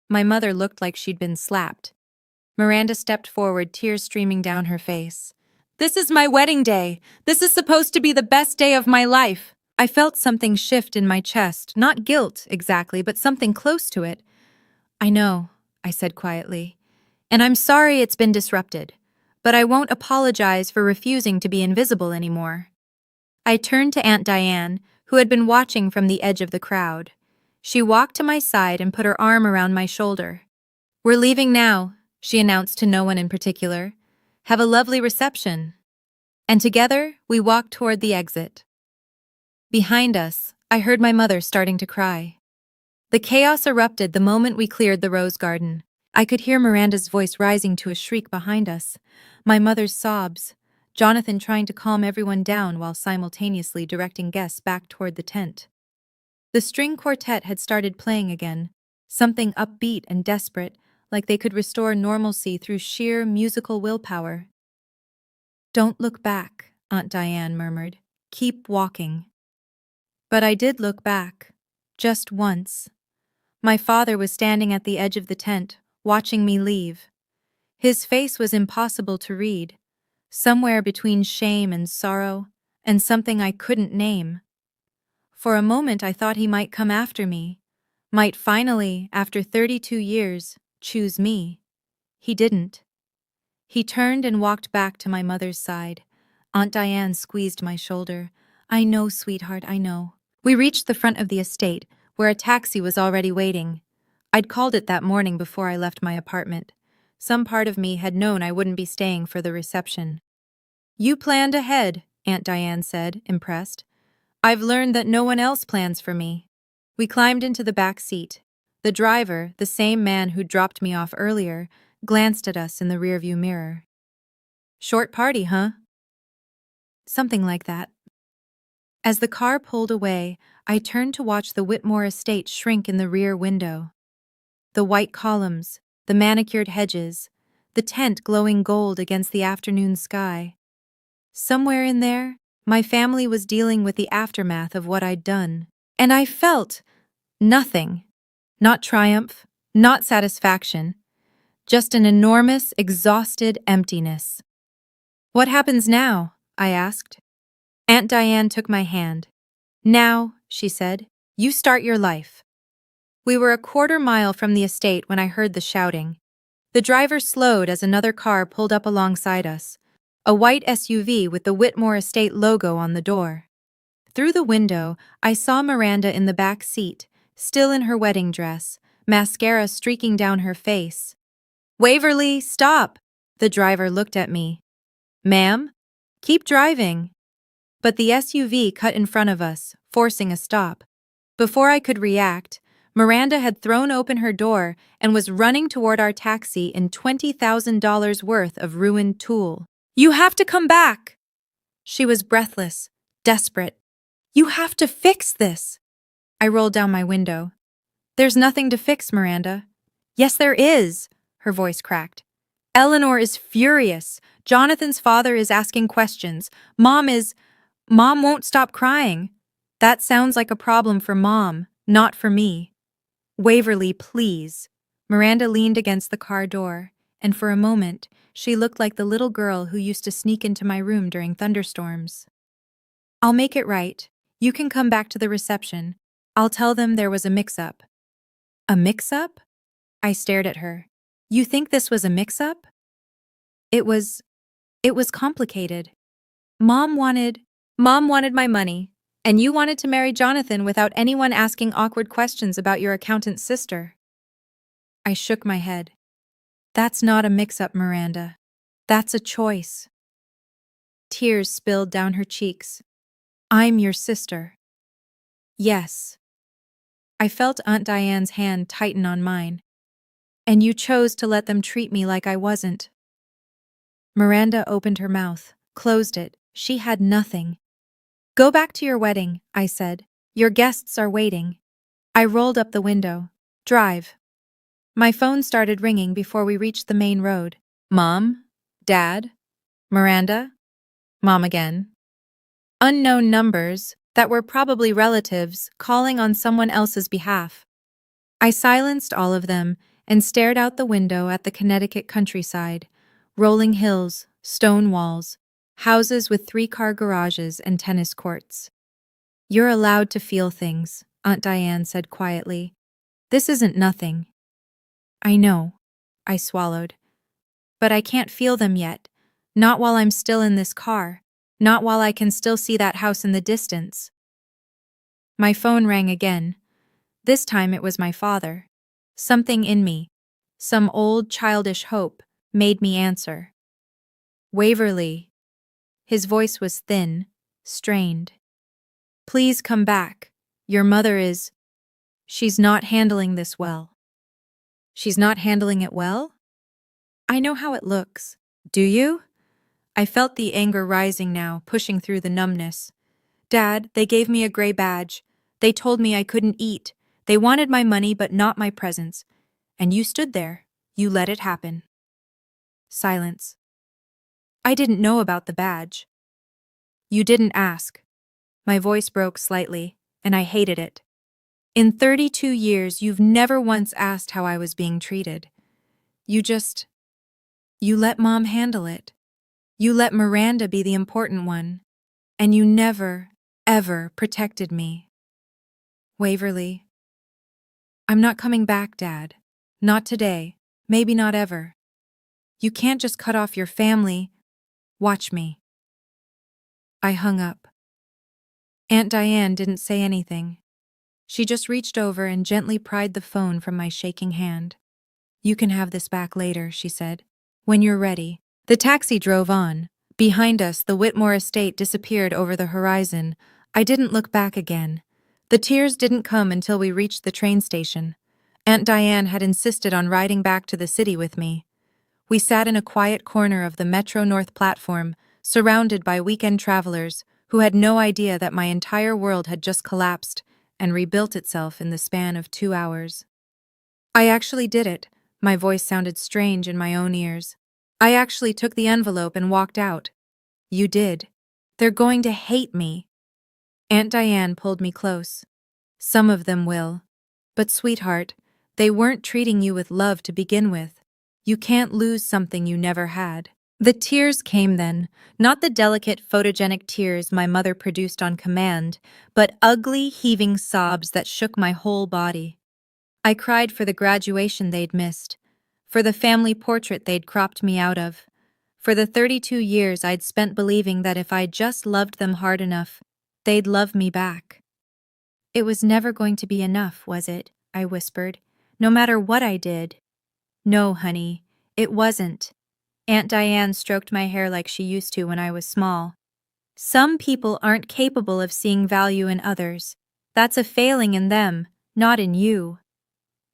My mother looked like she'd been slapped. Miranda stepped forward, tears streaming down her face. This is my wedding day. This is supposed to be the best day of my life. I felt something shift in my chest, not guilt exactly, but something close to it. I know. I said quietly. "And I'm sorry it's been disrupted, but I won't apologize for refusing to be invisible anymore." I turned to Aunt Diane, who had been watching from the edge of the crowd. She walked to my side and put her arm around my shoulder. "We're leaving now," she announced to no one in particular. "Have a lovely reception." And together, we walked toward the exit. Behind us, I heard my mother starting to cry. The chaos erupted the moment we cleared the rose garden. I could hear Miranda's voice rising to a shriek behind us, my mother's sobs, Jonathan trying to calm everyone down while simultaneously directing guests back toward the tent. The string quartet had started playing again, something upbeat and desperate, like they could restore normalcy through sheer musical willpower. "Don't look back," Aunt Diane murmured. "Keep walking." But I did look back, just once. My father was standing at the edge of the tent, watching me leave. His face was impossible to read, somewhere between shame and sorrow, and something I couldn't name. For a moment I thought he might come after me, might finally, after 32 years, choose me. He didn't. He turned and walked back to my mother's side. Aunt Diane squeezed my shoulder. "I know, sweetheart, I know." We reached the front of the estate, where a taxi was already waiting. I'd called it that morning before I left my apartment. Some part of me had known I wouldn't be staying for the reception. "You planned ahead," Aunt Diane said, impressed. "I've learned that no one else plans for me." We climbed into the back seat. The driver, the same man who dropped me off earlier, glanced at us in the rearview mirror. "Short party, huh?" "Something like that." As the car pulled away, I turned to watch the Whitmore estate shrink in the rear window. The white columns, the manicured hedges, the tent glowing gold against the afternoon sky. Somewhere in there, my family was dealing with the aftermath of what I'd done. And I felt nothing. Not triumph, not satisfaction. Just an enormous, exhausted emptiness. "What happens now?" I asked. Aunt Diane took my hand. "Now," she said, "you start your life." We were a quarter-mile from the estate when I heard the shouting. The driver slowed as another car pulled up alongside us, a white SUV with the Whitmore Estate logo on the door. Through the window, I saw Miranda in the back seat, still in her wedding dress, mascara streaking down her face. "Waverly, stop!" The driver looked at me. "Ma'am? Keep driving." But the SUV cut in front of us, forcing a stop. Before I could react, Miranda had thrown open her door and was running toward our taxi in $20,000 worth of ruined tool. "You have to come back!" She was breathless, desperate. "You have to fix this!" I rolled down my window. "There's nothing to fix, Miranda." "Yes, there is," her voice cracked. "Eleanor is furious. Jonathan's father is asking questions. Mom won't stop crying." "That sounds like a problem for Mom, not for me." "Waverly, please." Miranda leaned against the car door, and for a moment, she looked like the little girl who used to sneak into my room during thunderstorms. "I'll make it right. You can come back to the reception. I'll tell them there was a mix-up." "A mix-up?" I stared at her. "You think this was a mix-up?" It was complicated. Mom wanted my money, and you wanted to marry Jonathan without anyone asking awkward questions about your accountant's sister." I shook my head. "That's not a mix-up, Miranda. That's a choice." Tears spilled down her cheeks. "I'm your sister." "Yes." I felt Aunt Diane's hand tighten on mine. "And you chose to let them treat me like I wasn't." Miranda opened her mouth, closed it. She had nothing. "Go back to your wedding," I said. "Your guests are waiting." I rolled up the window. "Drive." My phone started ringing before we reached the main road. "Mom? Dad? Miranda?" Mom again. Unknown numbers that were probably relatives calling on someone else's behalf. I silenced all of them and stared out the window at the Connecticut countryside, rolling hills, stone walls, houses with 3-car garages and tennis courts. "You're allowed to feel things," Aunt Diane said quietly. "This isn't nothing." I know, I swallowed. But I can't feel them yet. Not while I'm still in this car. Not while I can still see that house in the distance. My phone rang again. This time it was my father. Something in me, some old childish hope, made me answer. Waverly. His voice was thin, strained. Please come back. Your mother is. She's not handling this well. She's not handling it well? I know how it looks. Do you? I felt the anger rising now, pushing through the numbness. Dad, they gave me a gray badge. They told me I couldn't eat. They wanted my money but not my presents. And you stood there. You let it happen. Silence. I didn't know about the badge. You didn't ask. My voice broke slightly, and I hated it. In 32 years, you've never once asked how I was being treated. You let Mom handle it. You let Miranda be the important one. And you never, ever protected me. Waverly. I'm not coming back, Dad. Not today. Maybe not ever. You can't just cut off your family. Watch me. I hung up. Aunt Diane didn't say anything. She just reached over and gently pried the phone from my shaking hand. You can have this back later, she said. When you're ready. The taxi drove on. Behind us, the Whitmore estate disappeared over the horizon. I didn't look back again. The tears didn't come until we reached the train station. Aunt Diane had insisted on riding back to the city with me. We sat in a quiet corner of the Metro North platform, surrounded by weekend travelers who had no idea that my entire world had just collapsed and rebuilt itself in the span of 2 hours. I actually did it. My voice sounded strange in my own ears. I actually took the envelope and walked out. You did. They're going to hate me. Aunt Diane pulled me close. Some of them will. But sweetheart, they weren't treating you with love to begin with. You can't lose something you never had. The tears came then, not the delicate photogenic tears my mother produced on command, but ugly, heaving sobs that shook my whole body. I cried for the graduation they'd missed, for the family portrait they'd cropped me out of, for the 32 years I'd spent believing that if I just loved them hard enough, they'd love me back. It was never going to be enough, was it? I whispered. No matter what I did. No, honey, it wasn't. Aunt Diane stroked my hair like she used to when I was small. Some people aren't capable of seeing value in others. That's a failing in them, not in you.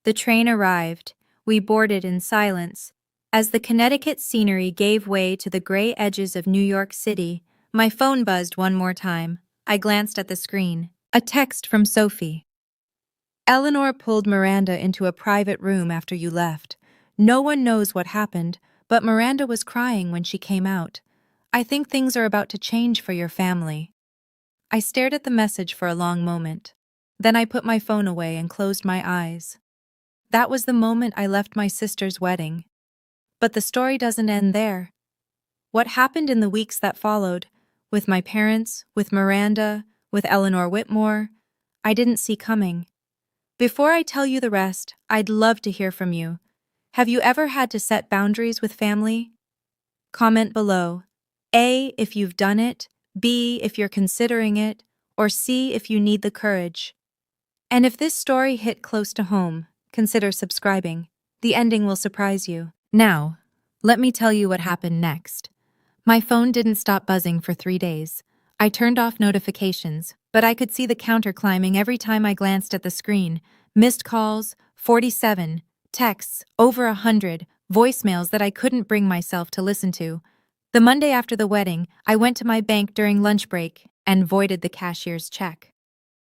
The train arrived. We boarded in silence. As the Connecticut scenery gave way to the gray edges of New York City, my phone buzzed one more time. I glanced at the screen. A text from Sophie. Eleanor pulled Miranda into a private room after you left. No one knows what happened, but Miranda was crying when she came out. I think things are about to change for your family. I stared at the message for a long moment. Then I put my phone away and closed my eyes. That was the moment I left my sister's wedding. But the story doesn't end there. What happened in the weeks that followed, with my parents, with Miranda, with Eleanor Whitmore, I didn't see coming. Before I tell you the rest, I'd love to hear from you. Have you ever had to set boundaries with family? Comment below. A, if you've done it, B, if you're considering it, or C, if you need the courage. And if this story hit close to home, consider subscribing. The ending will surprise you. Now, let me tell you what happened next. My phone didn't stop buzzing for 3 days. I turned off notifications, but I could see the counter climbing every time I glanced at the screen. Missed calls, 47, texts, over 100, voicemails that I couldn't bring myself to listen to. The Monday after the wedding, I went to my bank during lunch break and voided the cashier's check.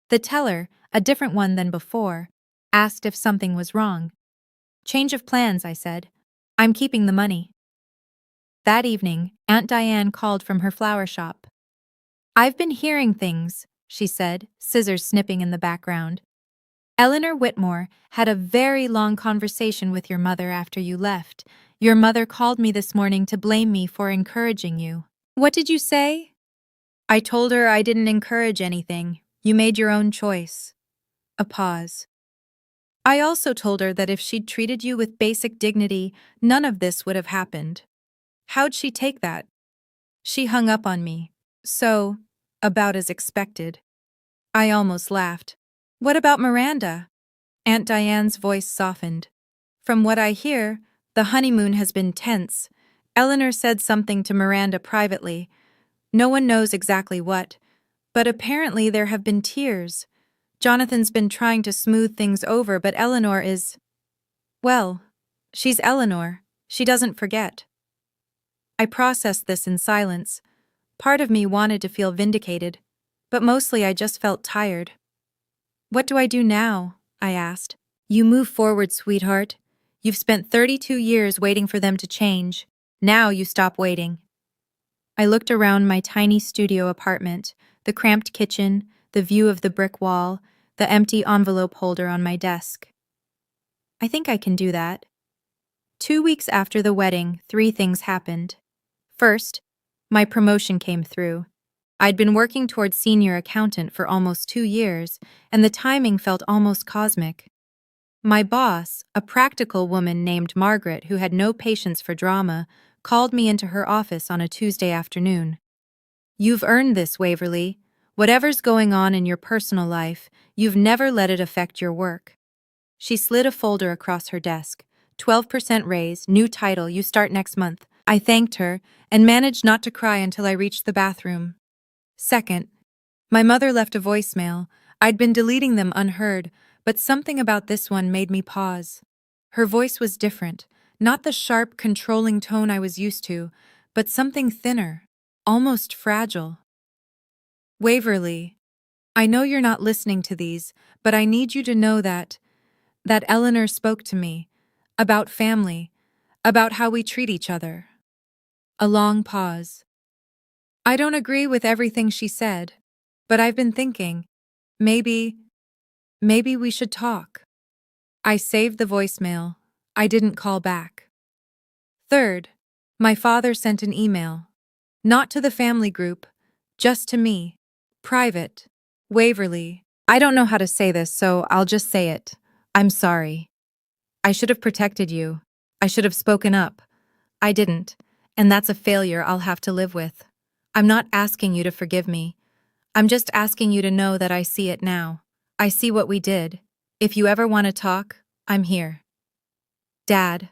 The teller, a different one than before, asked if something was wrong. Change of plans, I said. I'm keeping the money. That evening, Aunt Diane called from her flower shop. I've been hearing things, she said, scissors snipping in the background. Eleanor Whitmore had a very long conversation with your mother after you left. Your mother called me this morning to blame me for encouraging you. What did you say? I told her I didn't encourage anything. You made your own choice. A pause. I also told her that if she'd treated you with basic dignity, none of this would have happened. How'd she take that? She hung up on me. So, about as expected. I almost laughed. What about Miranda? Aunt Diane's voice softened. From what I hear, the honeymoon has been tense. Eleanor said something to Miranda privately. No one knows exactly what, but apparently there have been tears. Jonathan's been trying to smooth things over, but Eleanor is… well, she's Eleanor. She doesn't forget. I processed this in silence. Part of me wanted to feel vindicated, but mostly I just felt tired. What do I do now? I asked. You move forward, sweetheart. You've spent 32 years waiting for them to change. Now you stop waiting. I looked around my tiny studio apartment, the cramped kitchen, the view of the brick wall, the empty envelope holder on my desk. I think I can do that. 2 weeks after the wedding, 3 things happened. First, my promotion came through. I'd been working towards senior accountant for almost 2 years, and the timing felt almost cosmic. My boss, a practical woman named Margaret who had no patience for drama, called me into her office on a Tuesday afternoon. You've earned this, Waverly. Whatever's going on in your personal life, you've never let it affect your work. She slid a folder across her desk. 12% raise, new title, you start next month. I thanked her and managed not to cry until I reached the bathroom. Second, my mother left a voicemail. I'd been deleting them unheard, but something about this one made me pause. Her voice was different, not the sharp, controlling tone I was used to, but something thinner, almost fragile. Waverly, I know you're not listening to these, but I need you to know that Eleanor spoke to me, about family, about how we treat each other. A long pause. I don't agree with everything she said, but I've been thinking, maybe we should talk. I saved the voicemail. I didn't call back. Third, my father sent an email. Not to the family group, just to me. Private. Waverly. I don't know how to say this, so I'll just say it. I'm sorry. I should have protected you. I should have spoken up. I didn't, and that's a failure I'll have to live with. I'm not asking you to forgive me. I'm just asking you to know that I see it now. I see what we did. If you ever want to talk, I'm here. Dad,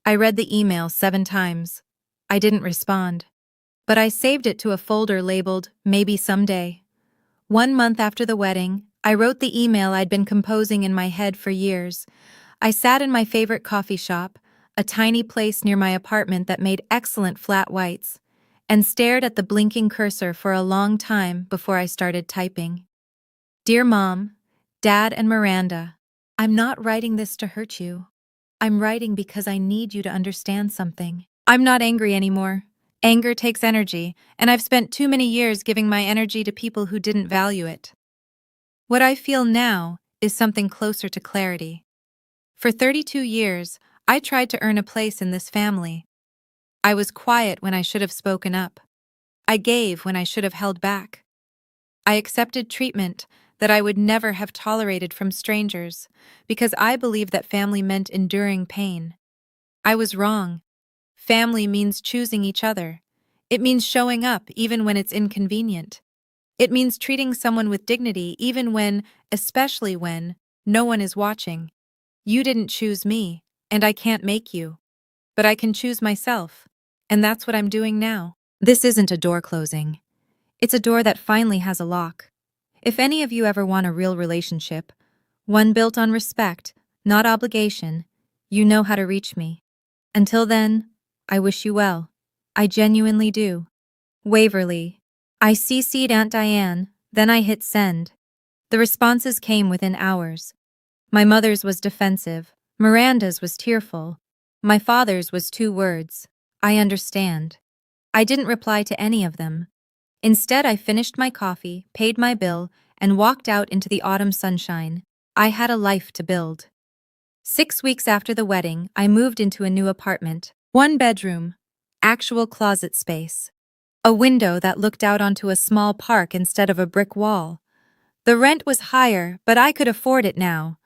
I read the email 7 times. I didn't respond. But I saved it to a folder labeled, Maybe Someday. 1 month after the wedding, I wrote the email I'd been composing in my head for years. I sat in my favorite coffee shop, a tiny place near my apartment that made excellent flat whites, and stared at the blinking cursor for a long time before I started typing. Dear Mom, Dad, and Miranda, I'm not writing this to hurt you. I'm writing because I need you to understand something. I'm not angry anymore. Anger takes energy, and I've spent too many years giving my energy to people who didn't value it. What I feel now is something closer to clarity. For 32 years, I tried to earn a place in this family. I was quiet when I should have spoken up. I gave when I should have held back. I accepted treatment that I would never have tolerated from strangers because I believed that family meant enduring pain. I was wrong. Family means choosing each other. It means showing up even when it's inconvenient. It means treating someone with dignity even when, especially when, no one is watching. You didn't choose me, and I can't make you. But I can choose myself, and that's what I'm doing now. This isn't a door closing. It's a door that finally has a lock. If any of you ever want a real relationship, one built on respect, not obligation, you know how to reach me. Until then, I wish you well. I genuinely do. Waverly. I CC'd Aunt Diane, then I hit send. The responses came within hours. My mother's was defensive. Miranda's was tearful. My father's was 2 words. I understand. I didn't reply to any of them. Instead, I finished my coffee, paid my bill, and walked out into the autumn sunshine. I had a life to build. 6 weeks after the wedding, I moved into a new apartment. 1 bedroom. Actual closet space. A window that looked out onto a small park instead of a brick wall. The rent was higher, but I could afford it now.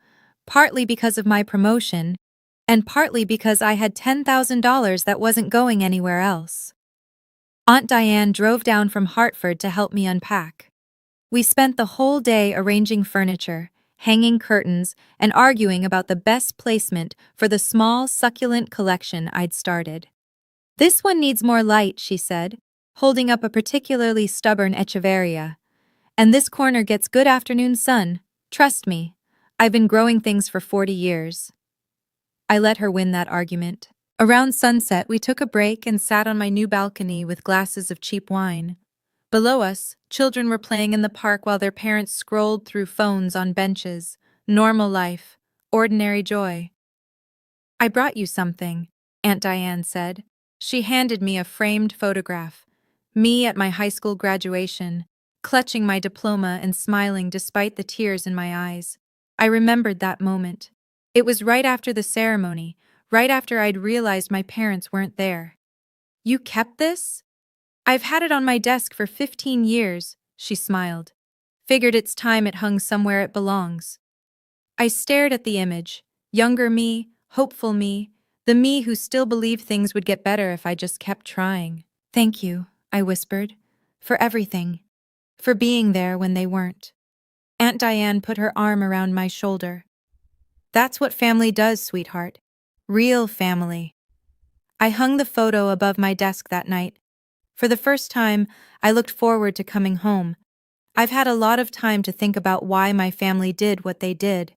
partly because of my promotion, and partly because I had $10,000 that wasn't going anywhere else. Aunt Diane drove down from Hartford to help me unpack. We spent the whole day arranging furniture, hanging curtains, and arguing about the best placement for the small, succulent collection I'd started. "This one needs more light," she said, holding up a particularly stubborn echeveria. "And this corner gets good afternoon sun. Trust me, I've been growing things for 40 years. I let her win that argument. Around sunset, we took a break and sat on my new balcony with glasses of cheap wine. Below us, children were playing in the park while their parents scrolled through phones on benches. Normal life, ordinary joy. "I brought you something," Aunt Diane said. She handed me a framed photograph. Me at my high school graduation, clutching my diploma and smiling despite the tears in my eyes. I remembered that moment. It was right after the ceremony, right after I'd realized my parents weren't there. "You kept this?" "I've had it on my desk for 15 years, she smiled. "Figured it's time it hung somewhere it belongs." I stared at the image. Younger me, hopeful me, the me who still believed things would get better if I just kept trying. "Thank you," I whispered, "for everything. For being there when they weren't." Aunt Diane put her arm around my shoulder. "That's what family does, sweetheart. Real family." I hung the photo above my desk that night. For the first time, I looked forward to coming home. I've had a lot of time to think about why my family did what they did.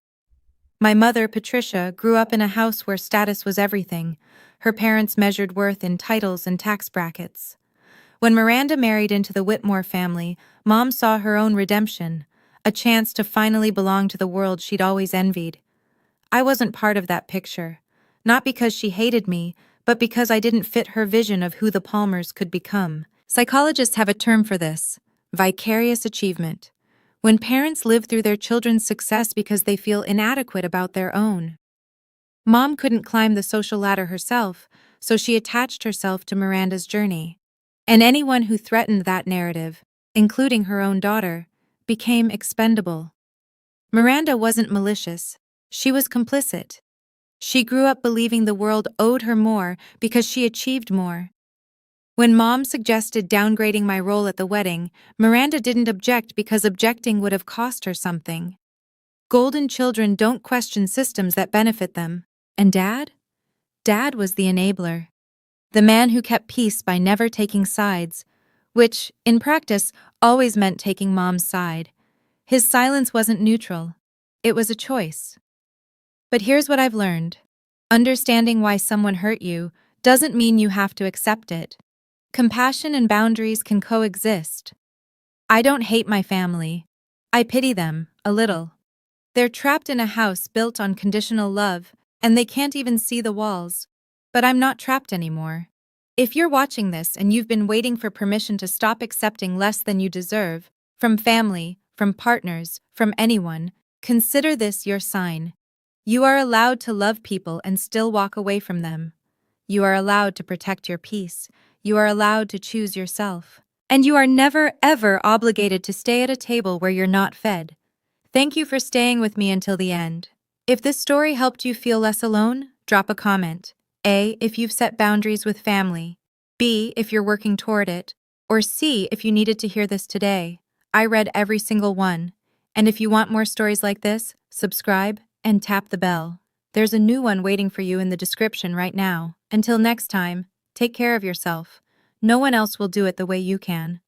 My mother, Patricia, grew up in a house where status was everything. Her parents measured worth in titles and tax brackets. When Miranda married into the Whitmore family, Mom saw her own redemption, a chance to finally belong to the world she'd always envied. I wasn't part of that picture, not because she hated me, but because I didn't fit her vision of who the Palmers could become. Psychologists have a term for this: vicarious achievement. When parents live through their children's success because they feel inadequate about their own. Mom couldn't climb the social ladder herself, so she attached herself to Miranda's journey. And anyone who threatened that narrative, including her own daughter, became expendable. Miranda wasn't malicious. She was complicit. She grew up believing the world owed her more because she achieved more. When Mom suggested downgrading my role at the wedding, Miranda didn't object because objecting would have cost her something. Golden children don't question systems that benefit them. And Dad? Dad was the enabler. The man who kept peace by never taking sides, which, in practice, always meant taking Mom's side. His silence wasn't neutral. It was a choice. But here's what I've learned. Understanding why someone hurt you doesn't mean you have to accept it. Compassion and boundaries can coexist. I don't hate my family. I pity them, a little. They're trapped in a house built on conditional love, and they can't even see the walls. But I'm not trapped anymore. If you're watching this and you've been waiting for permission to stop accepting less than you deserve, from family, from partners, from anyone, consider this your sign. You are allowed to love people and still walk away from them. You are allowed to protect your peace. You are allowed to choose yourself. And you are never, ever obligated to stay at a table where you're not fed. Thank you for staying with me until the end. If this story helped you feel less alone, drop a comment. A, if you've set boundaries with family. B, if you're working toward it. Or C, if you needed to hear this today. I read every single one. And if you want more stories like this, subscribe and tap the bell. There's a new one waiting for you in the description right now. Until next time, take care of yourself. No one else will do it the way you can.